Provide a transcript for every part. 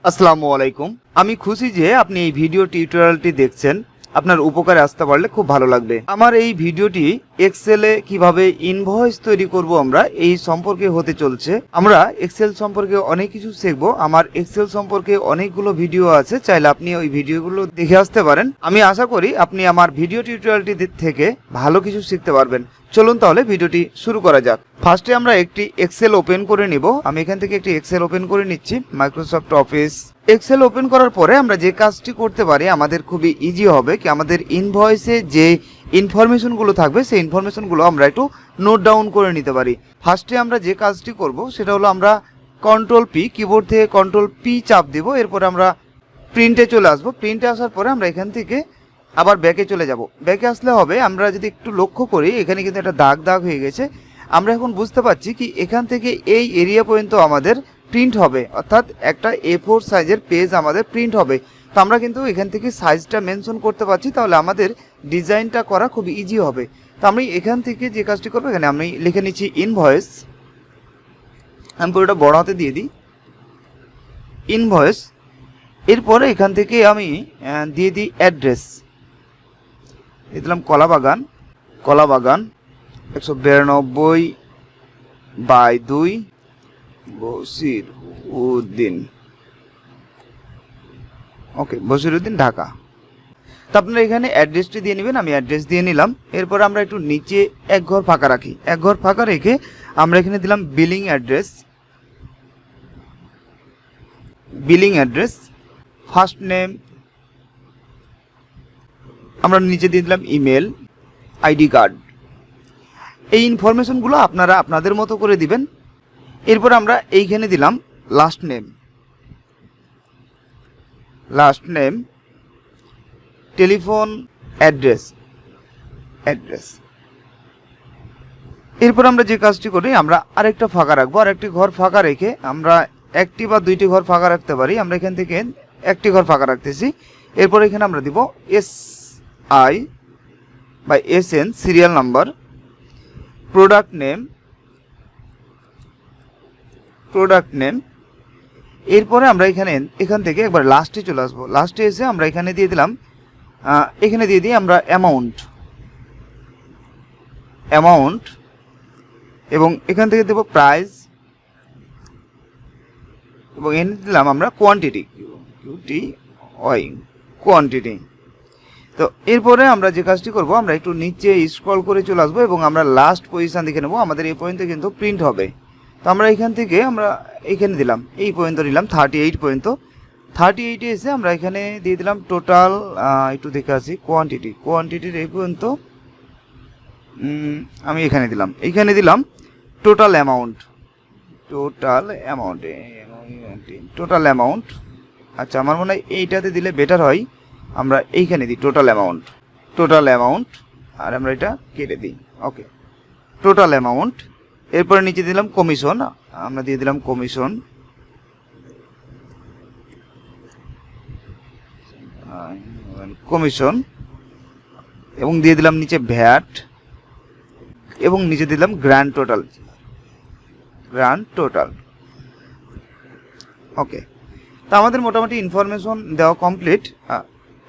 আসসালামু আলাইকুম। আমি খুশি যে আপনি এই ভিডিও টিউটোরিয়ালটি দেখছেন। আপনার উপকারে আসতে পারলে খুব ভালো লাগবে। আমার এই ভিডিওটি এক্সেলে কিভাবে ইনভয়েস তৈরি করব আমরা এই সম্পর্কে হতে চলছে। আমরা এক্সেল সম্পর্কে অনেক কিছু শিখব। আমার এক্সেল সম্পর্কে অনেকগুলো ভিডিও আছে, চাইলে আপনি ওই ভিডিওগুলো দেখে আসতে পারেন। আমি আশা করি আপনি আমার ভিডিও টিউটোরিয়ালটি থেকে ভালো কিছু শিখতে পারবেন। চলুন তাহলে ভিডিওটি শুরু করা যাক। ফার্স্টে আমরা একটি এক্সেল ওপেন করে নিব। আমি এখান থেকে একটি এক্সেল ওপেন করে নিচ্ছি, মাইক্রোসফট অফিস। এক্সেল ওপেন করার পরে আমরা যে কাজটি করতে পারি, আমাদের খুবই ইজি হবে কি আমাদের ইনভয়েসে যে ইনফরমেশনগুলো থাকবে সেই ইনফরমেশনগুলো আমরা একটু নোট ডাউন করে নিতে পারি। ফার্স্টে আমরা যে কাজটি করব সেটা হলো আমরা কন্ট্রোল পি, কিবোর্ড থেকে কন্ট্রোল পি চাপ দিব। এরপরে আমরা প্রিন্টে চলে আসবো। প্রিন্টে আসার পরে আমরা এখান থেকে আবার ব্যাকে চলে যাব। ব্যাকে আসলে হবে, আমরা যদি একটু লক্ষ্য করি এখানে কিন্তু একটা দাগ দাগ হয়ে গেছে। আমরা এখন বুঝতে পারছি কি এখান থেকে এই এরিয়া পর্যন্ত আমাদের প্রিন্ট হবে, অর্থাৎ একটা A4 সাইজের পেজ আমাদের প্রিন্ট হবে। তো আমরা কিন্তু এখান থেকে সাইজটা মেনশন করতে পারছি, তাহলে আমাদের ডিজাইনটা করা খুব ইজি হবে। তো আমি এখান থেকে যে কাজটি করবো, এখানে আমি লিখে নিচ্ছি ইনভয়েস। আমি পুরোটা বড় হাতে দিয়ে দিই, ইনভয়েস। এরপরে এখান থেকে আমি দিয়ে দিই অ্যাড্রেস। দিলাম কলাবাগান, 192/2 বসির উদ্দিন। ওকে, বসির উদ্দিন, ঢাকা। তো আপনারা এখানে অ্যাড্রেসটি দিয়ে নেবেন। আমি অ্যাড্রেস দিয়ে নিলাম। এরপর আমরা একটু নিচে এক ঘর ফাঁকা রাখি। এক ঘর ফাঁকা রেখে আমরা এখানে দিলাম বিলিং অ্যাড্রেস। ফার্স্ট নেম, আমরা নিচে দিয়ে দিলাম ইমেল, আইডি কার্ড। এই ইনফরমেশনগুলো আপনারা আপনাদের মতো করে দিবেন। এরপর আমরা এইখানে দিলাম লাস্ট নেম, টেলিফোন, অ্যাড্রেস। এরপর আমরা যে কাজটি করি, আমরা আরেকটা ফাঁকা রাখবো। আরেকটি ঘর ফাঁকা রেখে আমরা একটি বা দুইটি ঘর ফাঁকা রাখতে পারি। আমরা এখান থেকে একটি ঘর ফাঁকা রাখতেছি। এরপর এখানে আমরা দিব SI/SN, serial number, product name. এরপরে আমরা এখান থেকে একবার লাস্টে চলে আসবো। লাস্টে এসে আমরা এখানে দিয়ে দিলাম, এখানে দিয়ে দিই আমরা অ্যামাউন্ট, এবং এখান থেকে দেব প্রাইস, এবং এনে দিলাম আমরা কোয়ান্টিটি। তো এরপরে আমরা যে কাজটি করব, আমরা একটু নিচে স্ক্রল করে চলে আসবো এবং আমরা লাস্ট পজিশন দেখে নেবো। আমাদের এই পর্যন্ত কিন্তু প্রিন্ট হবে। তো আমরা এখান থেকে আমরা এইখানে দিলাম, এই পর্যন্ত নিলাম 38 পর্যন্ত। 38-এ এসে আমরা এখানে দিয়ে দিলাম টোটাল, একটু দেখে আসি, কোয়ান্টিটির এই পর্যন্ত আমি এখানে দিলাম টোটাল অ্যামাউন্ট। আচ্ছা, আমার মনে হয় এইটাতে দিলে বেটার হয়। আমরা এইখানে দিই টোটাল অ্যামাউন্ট, আর আমরা এটা কেটে দিই। ওকে, টোটাল অ্যামাউন্ট। এরপরে নিচে দিলাম কমিশন, আমরা দিয়ে দিলাম কমিশন, এবং দিয়ে দিলাম নিচে ভ্যাট, এবং নিচে দিলাম গ্র্যান্ড টোটাল। ওকে, তো আমাদের মোটামুটি ইনফরমেশন দেওয়া কমপ্লিট।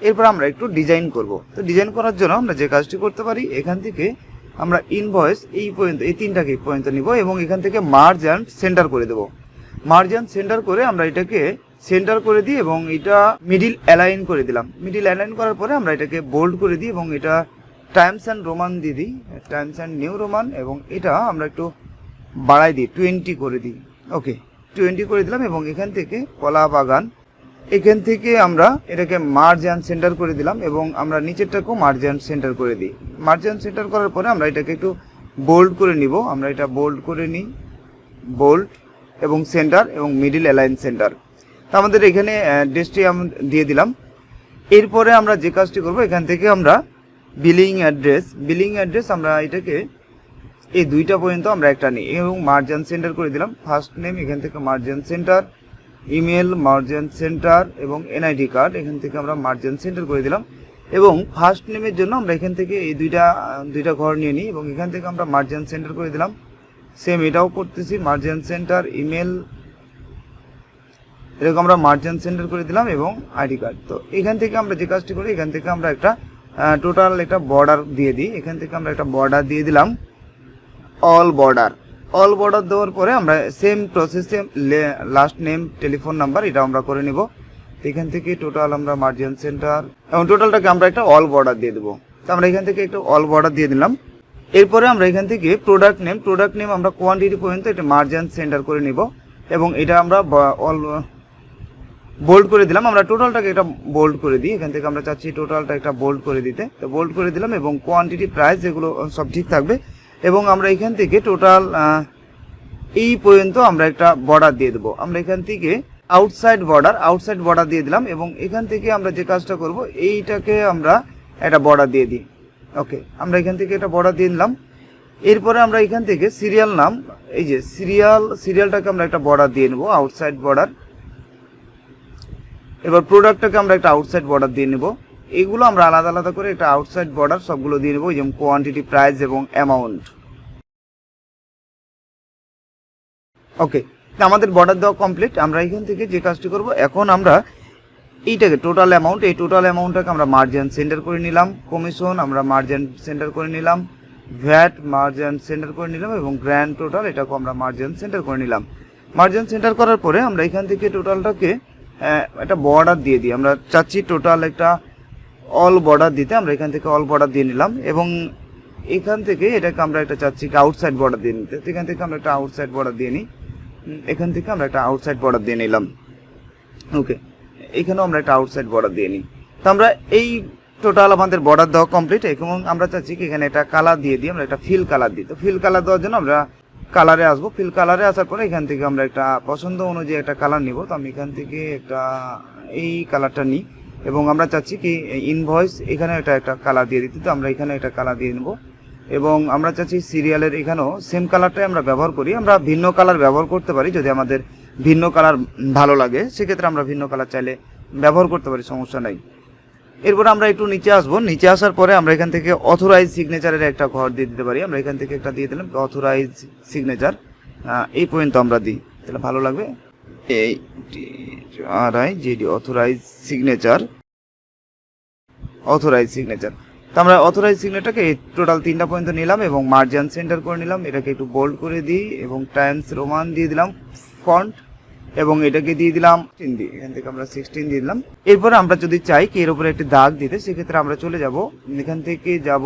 এরপর আমরা একটু ডিজাইন করব। তো ডিজাইন করার জন্য আমরা যে কাজটি করতে পারি, এখান থেকে আমরা ইনভয়েস এই পর্যন্ত, এই তিনটাকে পর্যন্ত নিব এবং এখান থেকে মার্জ অ্যান্ড সেন্টার করে দেব। মার্জ অ্যান্ড সেন্টার করে আমরা এটাকে সেন্টার করে দিই এবং এটা মিডিল অ্যালাইন করে দিলাম। মিডিল অ্যালাইন করার পরে আমরা এটাকে বোল্ড করে দিই এবং এটা টাইমস অ্যান্ড রোমান দিয়ে দিই, টাইমস অ্যান্ড নিউ রোমান, এবং এটা আমরা একটু বাড়াই দিই, 20 করে দিই। ওকে, 20 করে দিলাম এবং এখান থেকে কলা বাগান, এখান থেকে আমরা এটাকে মার্জ অ্যান্ড সেন্টার করে দিলাম এবং আমরা নিচেরটাকেও মার্জ অ্যান্ড সেন্টার করে দিই। মার্জ অ্যান্ড সেন্টার করার পরে আমরা এটাকে একটু বোল্ড করে নিব। আমরা এটা বোল্ড করে নিই, বোল্ড এবং সেন্টার এবং মিডিল অ্যালাইন সেন্টার। তো আমাদের এখানে অ্যাড্রেসটি আমরা দিয়ে দিলাম। এরপরে আমরা যে কাজটি করব, এখান থেকে আমরা বিলিং অ্যাড্রেস আমরা এটাকে এই দুইটা পর্যন্ত আমরা একটা নিই এবং মার্জ অ্যান্ড সেন্টার করে দিলাম। ফার্স্ট নেম, এখান থেকে merge and centre, email, merge and centre, এবং এনআইডি কার্ড, এখান থেকে আমরা মার্জ অ্যান্ড সেন্টার করে দিলাম। এবং ফার্স্ট নেমের জন্য আমরা এখান থেকে এই দুইটা ঘর নিয়ে নিই এবং এখান থেকে আমরা মার্জ অ্যান্ড সেন্টার করে দিলাম। সেম এটাও করতেছি, মার্জ অ্যান্ড সেন্টার, ইমেল, এরকম আমরা মার্চেন্ট সেন্টার করে দিলাম এবং আইডি কার্ড। তো এখান থেকে আমরা যে কাজটি করি, এখান থেকে আমরা একটা টোটাল একটা বর্ডার দিয়ে দিই। এখান থেকে আমরা একটা বর্ডার দিয়ে দিলাম, অল বর্ডার দেওয়ার পরে আমরা সেম প্রসেসে লাস্ট নেম টেলিফোন নাম্বার এটা আমরা করে নিব। এখান থেকে টোটাল আমরা মার্চেন্ট সেন্টার এবং টোটালটাকে আমরা একটা অল বর্ডার দিয়ে দেবো। তো আমরা এখান থেকে একটা অল বর্ডার দিয়ে দিলাম। এরপরে আমরা এখান থেকে প্রোডাক্ট নেম আমরা কোয়ান্টিটি পর্যন্ত এটা মার্চেন্ট সেন্টার করে নিব এবং এটা আমরা অল বোল্ড করে দিলাম। আমরা টোটালটাকে একটা বোল্ড করে দিই। এখান থেকে আমরা চাচ্ছি টোটালটা একটা বোল্ড করে দিতে, তো বোল্ড করে দিলাম এবং কোয়ান্টিটি প্রাইস এগুলো সব ঠিক থাকবে। এবং আমরা এখান থেকে টোটাল এই পর্যন্ত আমরা একটা বর্ডার দিয়ে দেবো। আমরা এখান থেকে আউটসাইড বর্ডার দিয়ে দিলাম এবং এখান থেকে আমরা যে কাজটা করব এইটাকে আমরা একটা বর্ডার দিয়ে দিই। ওকে, আমরা এখান থেকে একটা বর্ডার দিয়ে দিলাম। এরপরে আমরা এখান থেকে সিরিয়াল নাম, এই যে সিরিয়ালটাকে আমরা একটা বর্ডার দিয়ে নেব, আউটসাইড বর্ডার। এবার প্রোডাক্টটাকে আমরা একটা আউটসাইড বর্ডার দিয়ে নেব। এগুলো আমরা আলাদা আলাদা করে একটা আউটসাইড বর্ডার সবগুলো দিয়ে নেব, যেমন কোয়ান্টিটি, প্রাইস এবং অ্যামাউন্ট। ওকে, আমাদের বর্ডার দেওয়া কমপ্লিট। আমরা এখান থেকে যে কাজটি করব, এখন আমরা এইটাকে টোটাল অ্যামাউন্ট, এই টোটাল অ্যামাউন্টটাকে আমরা মার্জেন্ট সেন্টার করে নিলাম, কমিশন আমরা মার্জেন্ট সেন্টার করে নিলাম, ভ্যাট মার্জেন্ট সেন্টার করে নিলাম এবং গ্র্যান্ড টোটাল এটাকে আমরা মার্জেন্ট সেন্টার করে নিলাম। মার্জেন্ট সেন্টার করার পরে আমরা এখান থেকে টোটালটাকে একটা বর্ডার দিয়ে দিই। আমরা চাচ্ছি টোটাল একটা অল বর্ডার দিতে, আমরা এখান থেকে অল বর্ডার দিয়ে নিলাম এবং এখান থেকে এটাকে আমরা একটা চাচ্ছি আউটসাইড বর্ডার দিয়ে নিতে। এখান থেকে আমরা একটা আউটসাইড বর্ডার দিয়ে নিই, এখান থেকে আমরা একটা আউটসাইড বর্ডার দিয়ে নিলাম। ওকে, এখানেও আমরা একটা আউটসাইড বর্ডার দিয়ে নিই। তো আমরা এই টোটাল আমাদের বর্ডার দেওয়া কমপ্লিট এবং আমরা চাচ্ছি কি এখানে একটা কালার দিয়ে দিই, আমরা একটা ফিল কালার দিই। তো ফিল কালার দেওয়ার জন্য আমরা কালারে আসবো। ফিল কালারে আসার পরে এখান থেকে আমরা একটা পছন্দ অনুযায়ী একটা কালার নিব। তো আমি এখান থেকে একটা এই কালারটা নিই এবং আমরা চাচ্ছি কি ইনভয়েস এখানে একটা কালার দিয়ে দিতে। তো আমরা এখানে একটা কালার দিয়ে নেব এবং আমরা চাচ্ছি সিরিয়ালের এখানেও সেম কালারটাই আমরা ব্যবহার করি। আমরা ভিন্ন কালার ব্যবহার করতে পারি, যদি আমাদের ভিন্ন কালার ভালো লাগে সেক্ষেত্রে আমরা ভিন্ন কালার চাইলে ব্যবহার করতে পারি, সমস্যা নাই। এরপর আমরা একটু নিচে আসবো। নিচে আসার পরে আমরা এখান থেকে অথরাইজ সিগনেচারের একটা ঘর দিয়ে দিতে পারি। আমরা এখান থেকে একটা দিয়ে দিলাম অথরাইজ সিগনেচার, এই পর্যন্ত আমরা দিই, তাহলে ভালো লাগবে। Authorise signature. তো আমরা অথরাইজ সিগনেচারটাকে টোটাল 3টা পর্যন্ত নিলাম এবং মার্জিন সেন্টার করে নিলাম। এটাকে একটু বোল্ড করে দিই এবং টাইমস রোমান দিয়ে দিলাম ফন্ট এবং এটাকে দিয়ে দিলাম 16 দিয়ে, এখান থেকে আমরা 16 দিয়ে দিলাম। এরপরে আমরা যদি চাই কি এর উপরে একটি দাগ দিতে, সেক্ষেত্রে আমরা চলে যাব, এখান থেকে যাব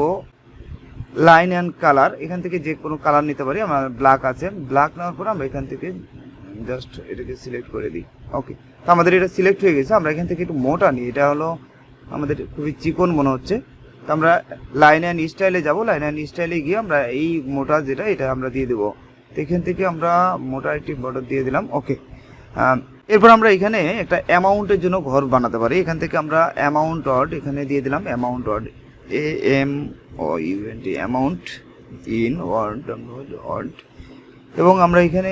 লাইন অ্যান্ড কালার, এখান থেকে যে কোনো কালার নিতে পারি। আমার ব্ল্যাক আছে, ব্ল্যাক নেওয়ার পর আমরা এখান থেকে জাস্ট এটাকে সিলেক্ট করে দিই। ওকে, তো আমাদের এটা সিলেক্ট হয়ে গেছে। আমরা এখান থেকে একটু মোটা নিই, এটা হলো আমাদের খুবই চিকন মনে হচ্ছে। তো আমরা লাইন অ্যান্ড স্টাইলে যাব, লাইন অ্যান্ড স্টাইলে গিয়ে আমরা এই মোটা যেটা এটা আমরা দিয়ে দেবো। তো এখান থেকে আমরা মোটা একটি বর্ডার দিয়ে দিলাম। ওকে, এরপর আমরা এখানে একটা অ্যামাউন্টের জন্য ঘর বানাতে পারি। এখান থেকে আমরা অ্যামাউন্ট অড এখানে দিয়ে দিলাম, amount odd AMOUNT amount in odd এবং আমরা এখানে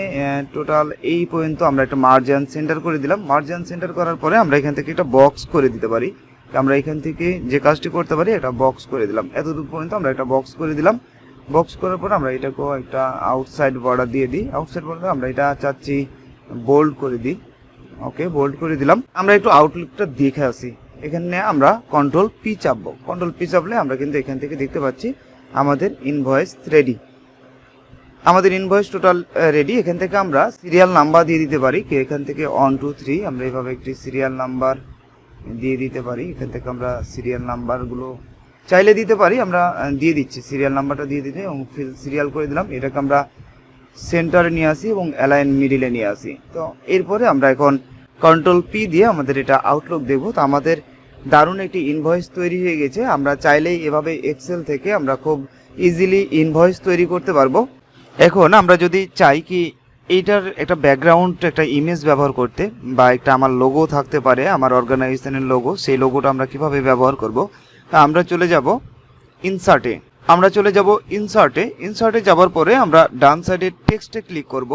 টোটাল এই পর্যন্ত আমরা একটা মার্জিন সেন্টার করে দিলাম। মার্জিন সেন্টার করার পরে আমরা এখান থেকে একটা বক্স করে দিতে পারি। আমরা এখান থেকে যে কাজটি করতে পারি একটা বক্স করে দিলাম, এতদূর পর্যন্ত আমরা একটা বক্স করে দিলাম। বক্স করার পর আমরা এটাকেও একটা আউটসাইড বর্ডার দিয়ে দিই। আউটসাইড বর্ডার আমরা এটা চাচ্ছি বোল্ড করে দিই। ওকে, বোল্ড করে দিলাম। আমরা একটু আউটলুকটা দেখে আসি। এখানে আমরা কন্ট্রোল পি চাপবো। কন্ট্রোল পি চাপলে আমরা কিন্তু এখান থেকে দেখতে পাচ্ছি আমাদের ইনভয়েস রেডি, আমাদের ইনভয়েস টোটাল রেডি। এখান থেকে আমরা সিরিয়াল নাম্বার দিয়ে দিতে পারি, এখান থেকে 1 2 3 আমরা এইভাবে একটি সিরিয়াল নাম্বার দিয়ে দিতে পারি। এখান থেকে আমরা সিরিয়াল নাম্বারগুলো চাইলে দিতে পারি, আমরা দিয়ে দিচ্ছি, সিরিয়াল নাম্বারটা দিয়ে দিতে এবং সিরিয়াল করে দিলাম। এটাকে আমরা সেন্টারে নিয়ে আসি এবং অ্যালাইন মিডিলে নিয়ে আসি। তো এরপরে আমরা এখন কন্ট্রোল পি দিয়ে আমাদের এটা আউটলুক দেখব। তো আমাদের দারুণ একটি ইনভয়েস তৈরি হয়ে গেছে। আমরা চাইলেই এভাবে এক্সেল থেকে আমরা খুব ইজিলি ইনভয়েস তৈরি করতে পারবো। এখন আমরা যদি চাই কি এইটার একটা ব্যাকগ্রাউন্ড একটা ইমেজ ব্যবহার করতে, বা একটা আমার লোগো থাকতে পারে, আমার অর্গানাইজেশনের লোগো, সেই লোগোটা আমরা কিভাবে ব্যবহার করব। আমরা চলে যাব ইনসার্টে, ইনসার্টে যাওয়ার পরে আমরা ডান সাইডে টেক্সটে ক্লিক করব।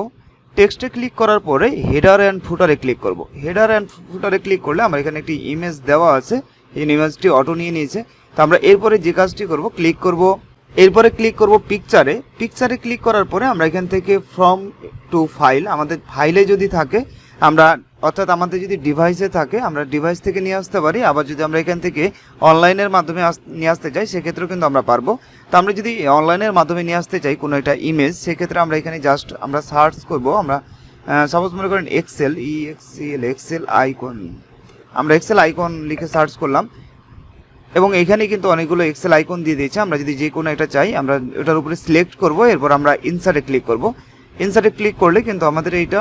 টেক্সটে ক্লিক করার পরে হেডার অ্যান্ড ফুটারে ক্লিক করব। হেডার অ্যান্ড ফুটারে ক্লিক করলে আমরা এখানে একটি ইমেজ দেওয়া আছে, এই ইমেজটি অটো নিয়ে নিয়েছে। তো আমরা এরপরে যে কাজটি করব, এরপরে ক্লিক করব পিকচারে ক্লিক করার পরে আমরা এখান থেকে ফ্রম টু ফাইল, আমাদের ফাইলে যদি থাকে আমরা অর্থাৎ আমাদের যদি ডিভাইসে থাকে আমরা ডিভাইস থেকে নিয়ে আসতে পারি, আবার যদি আমরা এখান থেকে অনলাইনের মাধ্যমে নিয়ে আসতে চাই সেক্ষেত্রেও কিন্তু আমরা পারবো। তো আমরা যদি অনলাইনের মাধ্যমে নিয়ে আসতে চাই কোনো একটা ইমেজ, সেক্ষেত্রে আমরা এখানে জাস্ট আমরা সার্চ করব। আমরা সাপোজ মনে করেন এক্সেল এক্সেল আইকন, আমরা এক্সেল আইকন লিখে সার্চ করলাম এবং এখানে কিন্তু অনেকগুলো এক্সেল আইকন দিয়ে দিয়েছে। আমরা যদি যে কোনো একটা চাই আমরা ওটার উপরে সিলেক্ট করব, এরপর আমরা ইনসার্টে ক্লিক করব। ইনসার্টে ক্লিক করলে কিন্তু আমাদের এইটা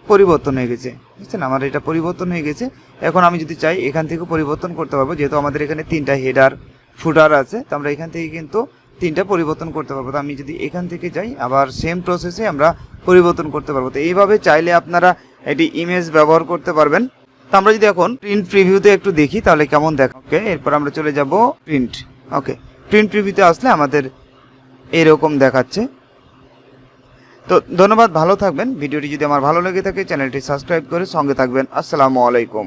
পরিবর্তন হয়ে গেছে, বুঝছেন, আমার এটা পরিবর্তন হয়ে গেছে। এখন আমি যদি চাই এখান থেকে পরিবর্তন করতে পারবো, যেহেতু আমাদের এখানে 3টা হেডার ফুটার আছে, তো আমরা এখান থেকে কিন্তু 3টা পরিবর্তন করতে পারবো। তো আমি যদি এখান থেকে যাই আবার সেম প্রসেসে আমরা পরিবর্তন করতে পারবো। তো এইভাবে চাইলে আপনারা এটি ইমেজ ব্যবহার করতে পারবেন। তো আমরা যদি এখন প্রিন্ট প্রিভিউতে একটু দেখি তাহলে কেমন দেখা। ওকে, এরপর আমরা চলে যাব প্রিন্ট। ওকে, প্রিন্ট প্রিভিউতে আসলে আমাদের এরকম দেখাচ্ছে। তো ধন্যবাদ, ভালো থাকবেন। ভিডিওটি যদি আমার ভালো লেগে থাকে চ্যানেলটি সাবস্ক্রাইব করে সঙ্গে থাকবেন। আসসালামু আলাইকুম।